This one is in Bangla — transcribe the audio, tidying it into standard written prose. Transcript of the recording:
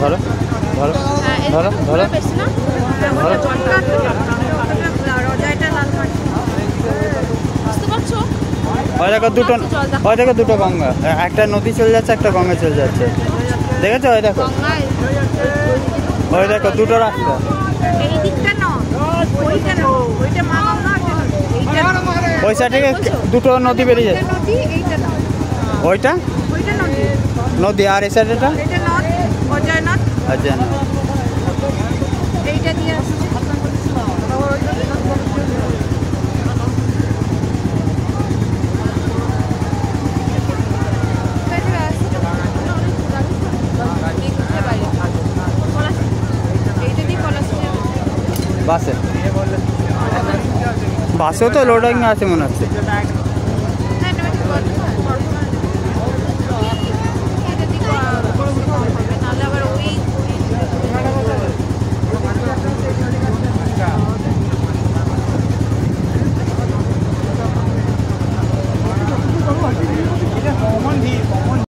ধরো ধরো ধরো ধরো ওই দেখো দুটো, ওই দেখো দুটো গঙ্গা, একটা নদী চলে যাচ্ছে, একটা গঙ্গা চলে যাচ্ছে, দেখেছো? ওই দেখো, ওই দেখো দুটো রাস্তা। ওই সাইড থেকে দুটো নদী বেরিয়ে যাচ্ছে, ওইটা নদী আর এই সাইডটা অজয় নদ। বাসে, বাসেও তো লোডিং আছে মনে হচ্ছে।